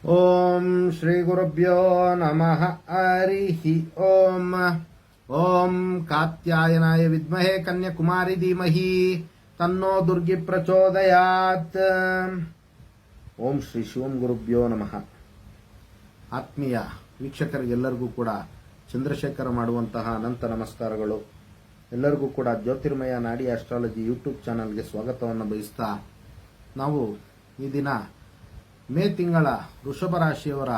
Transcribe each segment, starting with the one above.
ಓಂ ಶ್ರೀ ಗುರುಭ್ಯೋ ನಮಃ ಹರಿಃ ಓಂ. ಓಂ ಕಾತ್ಯಾಯನಾಯ ವಿದ್ಮಹೇ ಕನ್ಯಾಕುಮಾರಿ ಧೀಮಹಿ ತನ್ನೋ ದುರ್ಗಿ ಪ್ರಚೋದಯಾತ್. ಓಂ ಶ್ರೀ ಶಿವಂ ಗುರುಭ್ಯೋ ನಮಃ. ಆತ್ಮೀಯ ವೀಕ್ಷಕರಿಗೆಲ್ಲರಿಗೂ ಕೂಡ ಚಂದ್ರಶೇಖರ ಮಾಡುವಂತಹ ಅನಂತ ನಮಸ್ಕಾರಗಳು. ಎಲ್ಲರಿಗೂ ಕೂಡ ಜ್ಯೋತಿರ್ಮಯ ನಾಡಿ ಆಸ್ಟ್ರಾಲಜಿ ಯೂಟ್ಯೂಬ್ ಚಾನಲ್ಗೆ ಸ್ವಾಗತವನ್ನು ಬಯಸ್ತಾ, ನಾವು ಈ ದಿನ ಮೇ ತಿಂಗಳ ವೃಷಭ ರಾಶಿಯವರ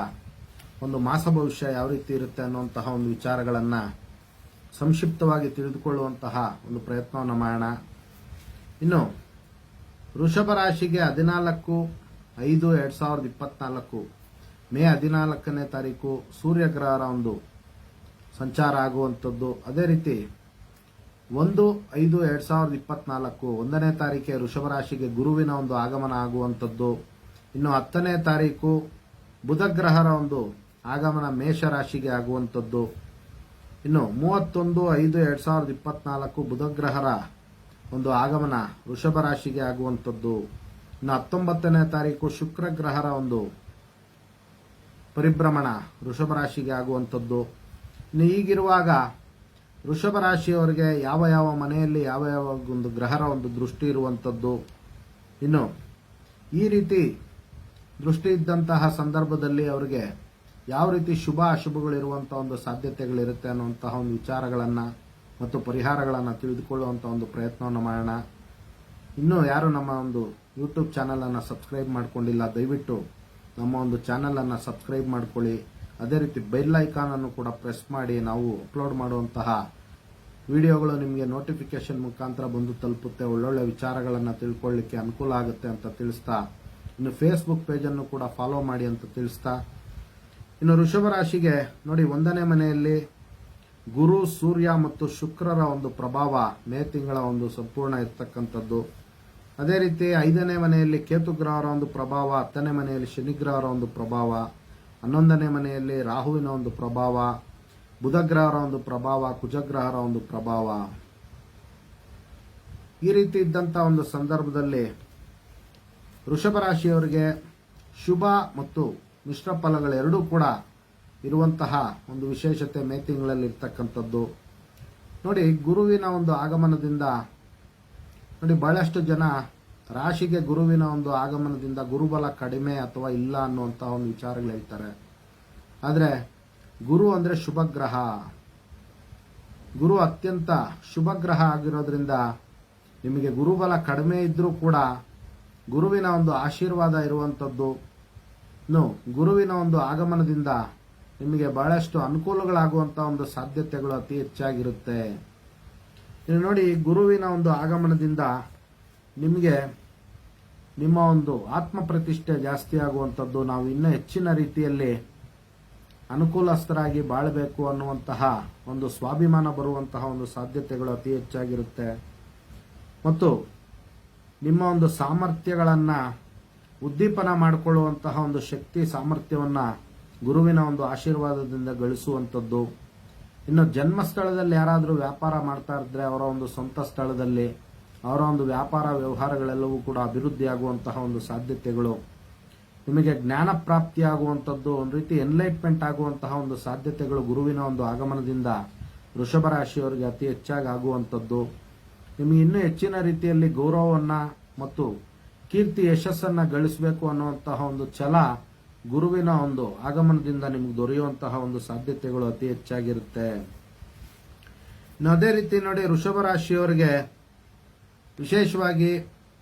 ಒಂದು ಮಾಸ ಭವಿಷ್ಯ ಯಾವ ರೀತಿ ಇರುತ್ತೆ ಅನ್ನುವಂತಹ ಒಂದು ವಿಚಾರಗಳನ್ನು ಸಂಕ್ಷಿಪ್ತವಾಗಿ ತಿಳಿದುಕೊಳ್ಳುವಂತಹ ಒಂದು ಪ್ರಯತ್ನವನ್ನು ಮಾಡೋಣ. ಇನ್ನು ವೃಷಭ ರಾಶಿಗೆ 14/5/2024 ಮೇ 14ನೇ ತಾರೀಕು ಸೂರ್ಯಗ್ರಹರ ಒಂದು ಸಂಚಾರ ಆಗುವಂಥದ್ದು. ಅದೇ ರೀತಿ 1/5/2024 1ನೇ ತಾರೀಕಿಗೆ ವೃಷಭ ರಾಶಿಗೆ ಗುರುವಿನ ಒಂದು ಆಗಮನ ಆಗುವಂಥದ್ದು. ಇನ್ನು 10ನೇ ತಾರೀಕು ಬುಧ ಗ್ರಹರ ಒಂದು ಆಗಮನ ಮೇಷ ರಾಶಿಗೆ ಆಗುವಂಥದ್ದು. ಇನ್ನು 31/5/2024 ಬುಧ ಗ್ರಹರ ಒಂದು ಆಗಮನ ವೃಷಭ ರಾಶಿಗೆ ಆಗುವಂಥದ್ದು. ಇನ್ನು 19ನೇ ತಾರೀಕು ಶುಕ್ರ ಗ್ರಹರ ಒಂದು ಪರಿಭ್ರಮಣ ವೃಷಭ ರಾಶಿಗೆ ಆಗುವಂಥದ್ದು. ಇನ್ನು ಈಗಿರುವಾಗ ವೃಷಭ ರಾಶಿಯವರಿಗೆ ಯಾವ ಯಾವ ಮನೆಯಲ್ಲಿ ಯಾವ ಯಾವ ಒಂದು ಗ್ರಹರ ಒಂದು ದೃಷ್ಟಿ ಇರುವಂಥದ್ದು, ಇನ್ನು ಈ ರೀತಿ ದೃಷ್ಟಿ ಇದ್ದಂತಹ ಸಂದರ್ಭದಲ್ಲಿ ಅವರಿಗೆ ಯಾವ ರೀತಿ ಶುಭ ಅಶುಭಗಳಿರುವಂತಹ ಒಂದು ಸಾಧ್ಯತೆಗಳಿರುತ್ತೆ ಅನ್ನುವಂತಹ ಒಂದು ವಿಚಾರಗಳನ್ನು ಮತ್ತು ಪರಿಹಾರಗಳನ್ನು ತಿಳಿದುಕೊಳ್ಳುವಂಥ ಒಂದು ಪ್ರಯತ್ನವನ್ನು ಮಾಡೋಣ. ಇನ್ನೂ ಯಾರು ನಮ್ಮ ಒಂದು ಯೂಟ್ಯೂಬ್ ಚಾನಲನ್ನು ಸಬ್ಸ್ಕ್ರೈಬ್ ಮಾಡಿಕೊಂಡಿಲ್ಲ, ದಯವಿಟ್ಟು ನಮ್ಮ ಒಂದು ಚಾನಲನ್ನು ಸಬ್ಸ್ಕ್ರೈಬ್ ಮಾಡ್ಕೊಳ್ಳಿ. ಅದೇ ರೀತಿ ಬೆಲ್ ಐಕಾನ್ ಅನ್ನು ಕೂಡ ಪ್ರೆಸ್ ಮಾಡಿ ನಾವು ಅಪ್ಲೋಡ್ ಮಾಡುವಂತಹ ವಿಡಿಯೋಗಳು ನಿಮಗೆ ನೋಟಿಫಿಕೇಶನ್ ಮುಖಾಂತರ ಬಂದು ತಲುಪುತ್ತೆ. ಒಳ್ಳೊಳ್ಳೆ ವಿಚಾರಗಳನ್ನು ತಿಳ್ಕೊಳ್ಳಿಕ್ಕೆ ಅನುಕೂಲ ಆಗುತ್ತೆ ಅಂತ ತಿಳಿಸ್ತಾ, ಇನ್ನು ಫೇಸ್ಬುಕ್ ಪೇಜನ್ನು ಕೂಡ ಫಾಲೋ ಮಾಡಿ ಅಂತ ತಿಳಿಸ್ತಾ, ಇನ್ನು ವೃಷಭ ರಾಶಿಗೆ ನೋಡಿ 1ನೇ ಮನೆಯಲ್ಲಿ ಗುರು, ಸೂರ್ಯ ಮತ್ತು ಶುಕ್ರರ ಒಂದು ಪ್ರಭಾವ ಮೇ ತಿಂಗಳ ಒಂದು ಸಂಪೂರ್ಣ ಇರ್ತಕ್ಕಂಥದ್ದು. ಅದೇ ರೀತಿ 5ನೇ ಮನೆಯಲ್ಲಿ ಕೇತು ಗ್ರಹರ ಒಂದು ಪ್ರಭಾವ, 10ನೇ ಮನೆಯಲ್ಲಿ ಶನಿ ಗ್ರಹರ ಒಂದು ಪ್ರಭಾವ, 11ನೇ ಮನೆಯಲ್ಲಿ ರಾಹುವಿನ ಒಂದು ಪ್ರಭಾವ, ಬುಧ ಗ್ರಹರ ಒಂದು ಪ್ರಭಾವ, ಕುಜಗ್ರಹರ ಒಂದು ಪ್ರಭಾವ. ಈ ರೀತಿ ಇದ್ದಂಥ ಒಂದು ಸಂದರ್ಭದಲ್ಲಿ ವೃಷಭ ರಾಶಿಯವರಿಗೆ ಶುಭ ಮತ್ತು ಮಿಶ್ರ ಫಲಗಳೆರಡೂ ಕೂಡ ಇರುವಂತಹ ಒಂದು ವಿಶೇಷತೆ ಮೇ ತಿಂಗಳಲ್ಲಿ ಇರ್ತಕ್ಕಂಥದ್ದು. ನೋಡಿ, ಗುರುವಿನ ಒಂದು ಆಗಮನದಿಂದ ನೋಡಿ ಬಹಳಷ್ಟು ಜನ ರಾಶಿಗೆ ಗುರುವಿನ ಒಂದು ಆಗಮನದಿಂದ ಗುರುಬಲ ಕಡಿಮೆ ಅಥವಾ ಇಲ್ಲ ಅನ್ನುವಂತಹ ಒಂದು ವಿಚಾರಗಳು ಹೇಳ್ತಾರೆ. ಆದರೆ ಗುರು ಅಂದರೆ ಶುಭ ಗ್ರಹ. ಗುರು ಅತ್ಯಂತ ಶುಭ ಗ್ರಹ ಆಗಿರೋದ್ರಿಂದ ನಿಮಗೆ ಗುರುಬಲ ಕಡಿಮೆ ಇದ್ರೂ ಕೂಡ ಗುರುವಿನ ಒಂದು ಆಶೀರ್ವಾದ ಇರುವಂಥದ್ದು. ಇನ್ನು ಗುರುವಿನ ಒಂದು ಆಗಮನದಿಂದ ನಿಮಗೆ ಬಹಳಷ್ಟು ಅನುಕೂಲಗಳಾಗುವಂಥ ಒಂದು ಸಾಧ್ಯತೆಗಳು ಅತಿ ಹೆಚ್ಚಾಗಿರುತ್ತೆ. ಇನ್ನು ನೋಡಿ, ಗುರುವಿನ ಒಂದು ಆಗಮನದಿಂದ ನಿಮಗೆ ನಿಮ್ಮ ಒಂದು ಆತ್ಮ ಪ್ರತಿಷ್ಠೆ ಜಾಸ್ತಿ ಆಗುವಂಥದ್ದು, ನಾವು ಇನ್ನೂ ಹೆಚ್ಚಿನ ರೀತಿಯಲ್ಲಿ ಅನುಕೂಲಸ್ಥರಾಗಿ ಬಾಳಬೇಕು ಅನ್ನುವಂತಹ ಒಂದು ಸ್ವಾಭಿಮಾನ ಬರುವಂತಹ ಒಂದು ಸಾಧ್ಯತೆಗಳು ಅತಿ ಹೆಚ್ಚಾಗಿರುತ್ತೆ. ಮತ್ತು ನಿಮ್ಮ ಒಂದು ಸಾಮರ್ಥ್ಯಗಳನ್ನು ಉದ್ದೀಪನ ಮಾಡಿಕೊಳ್ಳುವಂತಹ ಒಂದು ಶಕ್ತಿ ಸಾಮರ್ಥ್ಯವನ್ನು ಗುರುವಿನ ಒಂದು ಆಶೀರ್ವಾದದಿಂದ ಗಳಿಸುವಂಥದ್ದು. ಇನ್ನು ಜನ್ಮಸ್ಥಳದಲ್ಲಿ ಯಾರಾದರೂ ವ್ಯಾಪಾರ ಮಾಡ್ತಾ ಇದ್ರೆ ಅವರ ಒಂದು ಸ್ವಂತ ಸ್ಥಳದಲ್ಲಿ ಅವರ ಒಂದು ವ್ಯಾಪಾರ ವ್ಯವಹಾರಗಳೆಲ್ಲವೂ ಕೂಡ ಅಭಿವೃದ್ಧಿಯಾಗುವಂತಹ ಒಂದು ಸಾಧ್ಯತೆಗಳು, ನಿಮಗೆ ಜ್ಞಾನ ಪ್ರಾಪ್ತಿಯಾಗುವಂಥದ್ದು, ಒಂದು ರೀತಿ ಎನ್ಲೈಟ್ಮೆಂಟ್ ಆಗುವಂತಹ ಒಂದು ಸಾಧ್ಯತೆಗಳು ಗುರುವಿನ ಒಂದು ಆಗಮನದಿಂದ ವೃಷಭ ರಾಶಿಯವರಿಗೆ ಅತಿ ಹೆಚ್ಚಾಗಿ ಆಗುವಂಥದ್ದು. ನಿಮಗೆ ಇನ್ನೂ ಹೆಚ್ಚಿನ ರೀತಿಯಲ್ಲಿ ಗೌರವವನ್ನು ಮತ್ತು ಕೀರ್ತಿ ಯಶಸ್ಸನ್ನು ಗಳಿಸಬೇಕು ಅನ್ನುವಂತಹ ಒಂದು ಛಲ ಗುರುವಿನ ಒಂದು ಆಗಮನದಿಂದ ನಿಮಗೆ ದೊರೆಯುವಂತಹ ಒಂದು ಸಾಧ್ಯತೆಗಳು ಅತಿ ಹೆಚ್ಚಾಗಿರುತ್ತೆ. ಇನ್ನು ಅದೇ ರೀತಿ ನೋಡಿ, ವೃಷಭ ರಾಶಿಯವರಿಗೆ ವಿಶೇಷವಾಗಿ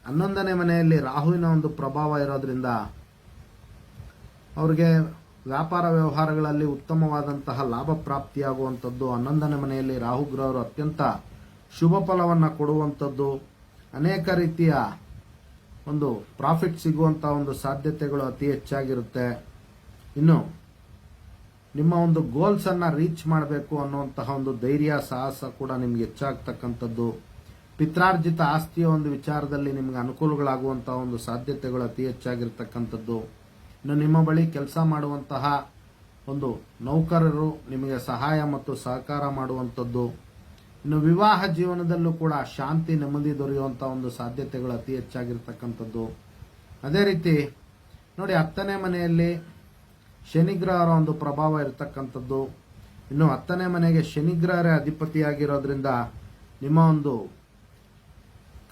11ನೇ ಮನೆಯಲ್ಲಿ ರಾಹುವಿನ ಒಂದು ಪ್ರಭಾವ ಇರೋದ್ರಿಂದ ಅವರಿಗೆ ವ್ಯಾಪಾರ ವ್ಯವಹಾರಗಳಲ್ಲಿ ಉತ್ತಮವಾದಂತಹ ಲಾಭ ಪ್ರಾಪ್ತಿಯಾಗುವಂಥದ್ದು. 11ನೇ ಮನೆಯಲ್ಲಿ ರಾಹು ಗ್ರಹರು ಅತ್ಯಂತ ಶುಭ ಫಲವನ್ನು ಕೊಡುವಂಥದ್ದು, ಅನೇಕ ರೀತಿಯ ಒಂದು ಪ್ರಾಫಿಟ್ ಸಿಗುವಂತಹ ಒಂದು ಸಾಧ್ಯತೆಗಳು ಅತಿ ಹೆಚ್ಚಾಗಿರುತ್ತೆ. ಇನ್ನು ನಿಮ್ಮ ಒಂದು ಗೋಲ್ಸ್ ಅನ್ನ ರೀಚ್ ಮಾಡಬೇಕು ಅನ್ನುವಂತಹ ಒಂದು ಧೈರ್ಯ ಸಾಹಸ ಕೂಡ ನಿಮ್ಗೆ ಹೆಚ್ಚಾಗ್ತಕ್ಕಂಥದ್ದು. ಪಿತ್ರಾರ್ಜಿತ ಆಸ್ತಿಯ ಒಂದು ವಿಚಾರದಲ್ಲಿ ನಿಮ್ಗೆ ಅನುಕೂಲಗಳಾಗುವಂತಹ ಒಂದು ಸಾಧ್ಯತೆಗಳು ಅತಿ ಹೆಚ್ಚಾಗಿರ್ತಕ್ಕಂಥದ್ದು. ಇನ್ನು ನಿಮ್ಮ ಬಳಿ ಕೆಲಸ ಮಾಡುವಂತಹ ಒಂದು ನೌಕರರು ನಿಮಗೆ ಸಹಾಯ ಮತ್ತು ಸಹಕಾರ ಮಾಡುವಂಥದ್ದು. ಇನ್ನು ವಿವಾಹ ಜೀವನದಲ್ಲೂ ಕೂಡ ಶಾಂತಿ ನೆಮ್ಮದಿ ದೊರೆಯುವಂತಹ ಒಂದು ಸಾಧ್ಯತೆಗಳು ಅತಿ ಹೆಚ್ಚಾಗಿರ್ತಕ್ಕಂಥದ್ದು. ಅದೇ ರೀತಿ ನೋಡಿ, 10ನೇ ಮನೆಯಲ್ಲಿ ಶನಿಗ್ರಹರ ಒಂದು ಪ್ರಭಾವ ಇರತಕ್ಕಂಥದ್ದು. ಇನ್ನು 10ನೇ ಮನೆಗೆ ಶನಿಗ್ರಹರೇ ಅಧಿಪತಿಯಾಗಿರೋದ್ರಿಂದ ನಿಮ್ಮ ಒಂದು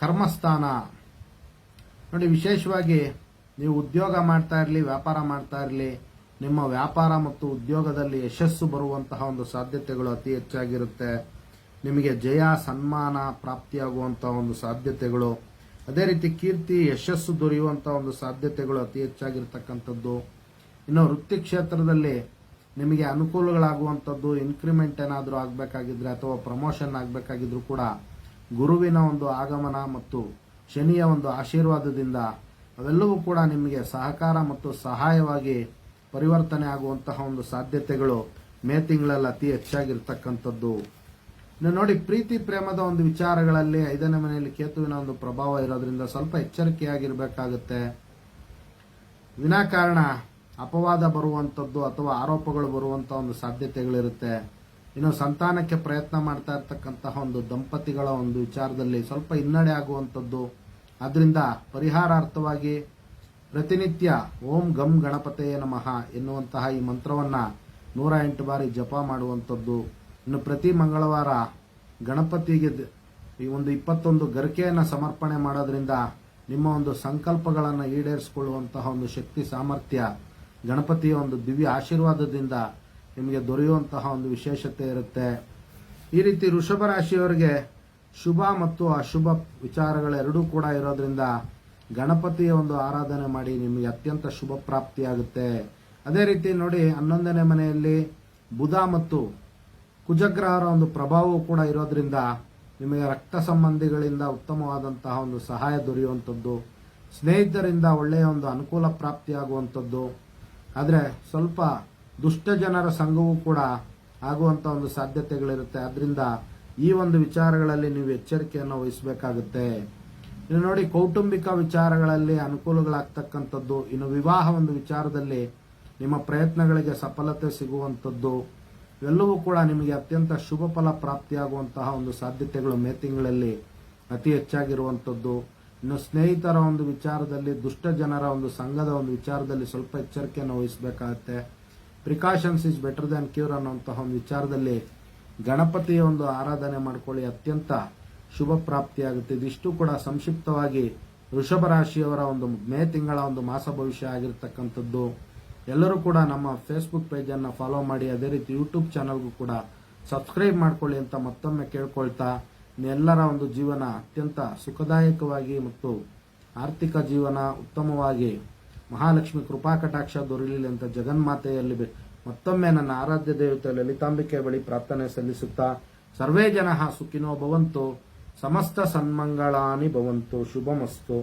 ಕರ್ಮಸ್ಥಾನ ನೋಡಿ, ವಿಶೇಷವಾಗಿ ನೀವು ಉದ್ಯೋಗ ಮಾಡ್ತಾ ಇರಲಿ, ವ್ಯಾಪಾರ ಮಾಡ್ತಾ ಇರಲಿ, ನಿಮ್ಮ ವ್ಯಾಪಾರ ಮತ್ತು ಉದ್ಯೋಗದಲ್ಲಿ ಯಶಸ್ಸು ಬರುವಂತಹ ಒಂದು ಸಾಧ್ಯತೆಗಳು ಅತಿ ಹೆಚ್ಚಾಗಿರುತ್ತೆ. ನಿಮಗೆ ಜಯ ಸನ್ಮಾನ ಪ್ರಾಪ್ತಿಯಾಗುವಂತಹ ಒಂದು ಸಾಧ್ಯತೆಗಳು, ಅದೇ ರೀತಿ ಕೀರ್ತಿ ಯಶಸ್ಸು ದೊರೆಯುವಂತಹ ಒಂದು ಸಾಧ್ಯತೆಗಳು ಅತಿ ಹೆಚ್ಚಾಗಿರ್ತಕ್ಕಂಥದ್ದು. ಇನ್ನು ವೃತ್ತಿ ಕ್ಷೇತ್ರದಲ್ಲಿ ನಿಮಗೆ ಅನುಕೂಲಗಳಾಗುವಂಥದ್ದು, ಇನ್ಕ್ರಿಮೆಂಟ್ ಏನಾದರೂ ಆಗಬೇಕಾಗಿದ್ರೆ ಅಥವಾ ಪ್ರಮೋಷನ್ ಆಗಬೇಕಾಗಿದ್ರು ಕೂಡ ಗುರುವಿನ ಒಂದು ಆಗಮನ ಮತ್ತು ಶನಿಯ ಒಂದು ಆಶೀರ್ವಾದದಿಂದ ಅವೆಲ್ಲವೂ ಕೂಡ ನಿಮಗೆ ಸಹಕಾರ ಮತ್ತು ಸಹಾಯವಾಗಿ ಪರಿವರ್ತನೆ ಆಗುವಂತಹ ಒಂದು ಸಾಧ್ಯತೆಗಳು ಮೇ ತಿಂಗಳಲ್ಲಿ ಅತಿ ಹೆಚ್ಚಾಗಿರ್ತಕ್ಕಂಥದ್ದು. ಇನ್ನು ನೋಡಿ, ಪ್ರೀತಿ ಪ್ರೇಮದ ಒಂದು ವಿಚಾರಗಳಲ್ಲಿ 5ನೇ ಮನೆಯಲ್ಲಿ ಕೇತುವಿನ ಒಂದು ಪ್ರಭಾವ ಇರೋದ್ರಿಂದ ಸ್ವಲ್ಪ ಎಚ್ಚರಿಕೆಯಾಗಿರ್ಬೇಕಾಗುತ್ತೆ. ವಿನಾಕಾರಣ ಅಪವಾದ ಬರುವಂಥದ್ದು ಅಥವಾ ಆರೋಪಗಳು ಬರುವಂಥ ಒಂದು ಸಾಧ್ಯತೆಗಳಿರುತ್ತೆ. ಇನ್ನು ಸಂತಾನಕ್ಕೆ ಪ್ರಯತ್ನ ಮಾಡ್ತಾ ಇರ್ತಕ್ಕಂತಹ ಒಂದು ದಂಪತಿಗಳ ಒಂದು ವಿಚಾರದಲ್ಲಿ ಸ್ವಲ್ಪ ಹಿನ್ನಡೆ ಆಗುವಂಥದ್ದು. ಅದರಿಂದ ಪರಿಹಾರಾರ್ಥವಾಗಿ ಪ್ರತಿನಿತ್ಯ ಓಂ ಗಂ ಗಣಪತಯೇ ನಮಃ ಎನ್ನುವಂತಹ ಈ ಮಂತ್ರವನ್ನು 108 ಬಾರಿ ಜಪ ಮಾಡುವಂಥದ್ದು. ಇನ್ನು ಪ್ರತಿ ಮಂಗಳವಾರ ಗಣಪತಿಗೆ ಈ ಒಂದು 21 ಗರಿಕೆಯನ್ನು ಸಮರ್ಪಣೆ ಮಾಡೋದ್ರಿಂದ ನಿಮ್ಮ ಒಂದು ಸಂಕಲ್ಪಗಳನ್ನು ಈಡೇರಿಸಿಕೊಳ್ಳುವಂತಹ ಒಂದು ಶಕ್ತಿ ಸಾಮರ್ಥ್ಯ ಗಣಪತಿಯ ಒಂದು ದಿವ್ಯ ಆಶೀರ್ವಾದದಿಂದ ನಿಮಗೆ ದೊರೆಯುವಂತಹ ಒಂದು ವಿಶೇಷತೆ ಇರುತ್ತೆ. ಈ ರೀತಿ ವೃಷಭ ರಾಶಿಯವರಿಗೆ ಶುಭ ಮತ್ತು ಅಶುಭ ವಿಚಾರಗಳೆರಡೂ ಕೂಡ ಇರೋದ್ರಿಂದ ಗಣಪತಿಯ ಒಂದು ಆರಾಧನೆ ಮಾಡಿ ನಿಮಗೆ ಅತ್ಯಂತ ಶುಭ ಪ್ರಾಪ್ತಿಯಾಗುತ್ತೆ. ಅದೇ ರೀತಿ ನೋಡಿ, 11ನೇ ಮನೆಯಲ್ಲಿ ಬುಧ ಮತ್ತು ಕುಜಗ್ರಹರ ಒಂದು ಪ್ರಭಾವವು ಕೂಡ ಇರೋದ್ರಿಂದ ನಿಮಗೆ ರಕ್ತ ಸಂಬಂಧಿಗಳಿಂದ ಉತ್ತಮವಾದಂತಹ ಒಂದು ಸಹಾಯ ದೊರೆಯುವಂಥದ್ದು, ಸ್ನೇಹಿತರಿಂದ ಒಳ್ಳೆಯ ಒಂದು ಅನುಕೂಲ ಪ್ರಾಪ್ತಿಯಾಗುವಂಥದ್ದು. ಆದರೆ ಸ್ವಲ್ಪ ದುಷ್ಟ ಜನರ ಸಂಘವೂ ಕೂಡ ಆಗುವಂಥ ಒಂದು ಸಾಧ್ಯತೆಗಳಿರುತ್ತೆ. ಅದರಿಂದ ಈ ಒಂದು ವಿಚಾರಗಳಲ್ಲಿ ನೀವು ಎಚ್ಚರಿಕೆಯನ್ನು ವಹಿಸಬೇಕಾಗುತ್ತೆ. ಇನ್ನು ನೋಡಿ, ಕೌಟುಂಬಿಕ ವಿಚಾರಗಳಲ್ಲಿ ಅನುಕೂಲಗಳಾಗ್ತಕ್ಕಂಥದ್ದು. ಇನ್ನು ವಿವಾಹ ಒಂದು ವಿಚಾರದಲ್ಲಿ ನಿಮ್ಮ ಪ್ರಯತ್ನಗಳಿಗೆ ಸಫಲತೆ ಸಿಗುವಂಥದ್ದು, ಇವೆಲ್ಲವೂ ಕೂಡ ನಿಮಗೆ ಅತ್ಯಂತ ಶುಭ ಫಲ ಪ್ರಾಪ್ತಿಯಾಗುವಂತಹ ಒಂದು ಸಾಧ್ಯತೆಗಳು ಮೇ ತಿಂಗಳಲ್ಲಿ ಅತಿ ಹೆಚ್ಚಾಗಿರುವಂಥದ್ದು. ಇನ್ನು ಸ್ನೇಹಿತರ ಒಂದು ವಿಚಾರದಲ್ಲಿ, ದುಷ್ಟ ಜನರ ಒಂದು ಸಂಘದ ಒಂದು ವಿಚಾರದಲ್ಲಿ ಸ್ವಲ್ಪ ಎಚ್ಚರಿಕೆಯನ್ನು ವಹಿಸಬೇಕಾಗತ್ತೆ. Precautions is better than cure ಅನ್ನುವಂತಹ ಒಂದು ವಿಚಾರದಲ್ಲಿ ಗಣಪತಿಯ ಒಂದು ಆರಾಧನೆ ಮಾಡ್ಕೊಳ್ಳಿ, ಅತ್ಯಂತ ಶುಭ ಪ್ರಾಪ್ತಿಯಾಗುತ್ತೆ. ಇದಿಷ್ಟು ಕೂಡ ಸಂಕ್ಷಿಪ್ತವಾಗಿ ವೃಷಭ ರಾಶಿಯವರ ಒಂದು ಮೇ ತಿಂಗಳ ಒಂದು ಮಾಸ ಭವಿಷ್ಯ ಆಗಿರ್ತಕ್ಕಂಥದ್ದು. ಎಲ್ಲರೂ ಕೂಡ ನಮ್ಮ ಫೇಸ್ಬುಕ್ ಪೇಜನ್ನು ಫಾಲೋ ಮಾಡಿ, ಅದೇ ರೀತಿ ಯೂಟ್ಯೂಬ್ ಚಾನಲ್ಗೂ ಕೂಡ ಸಬ್ಸ್ಕ್ರೈಬ್ ಮಾಡ್ಕೊಳ್ಳಿ ಅಂತ ಮತ್ತೊಮ್ಮೆ ಕೇಳ್ಕೊಳ್ತಾ, ಎಲ್ಲರ ಒಂದು ಜೀವನ ಅತ್ಯಂತ ಸುಖದಾಯಕವಾಗಿ ಮತ್ತು ಆರ್ಥಿಕ ಜೀವನ ಉತ್ತಮವಾಗಿ ಮಹಾಲಕ್ಷ್ಮಿ ಕೃಪಾ ಕಟಾಕ್ಷ ದೊರೆಯಲಿ ಅಂತ ಜಗನ್ಮಾತೆಯಲ್ಲಿ ಮತ್ತೊಮ್ಮೆ ನನ್ನ ಆರಾಧ್ಯ ದೇವತೆ ಲಲಿತಾಂಬಿಕೆ ಬಳಿ ಪ್ರಾರ್ಥನೆ ಸಲ್ಲಿಸುತ್ತಾ, ಸರ್ವೇ ಜನಃ ಸುಖಿನೋ ಭವಂತು, ಸಮಸ್ತ ಸನ್ಮಂಗಳಾನಿ ಭವಂತು, ಶುಭಮಸ್ತು.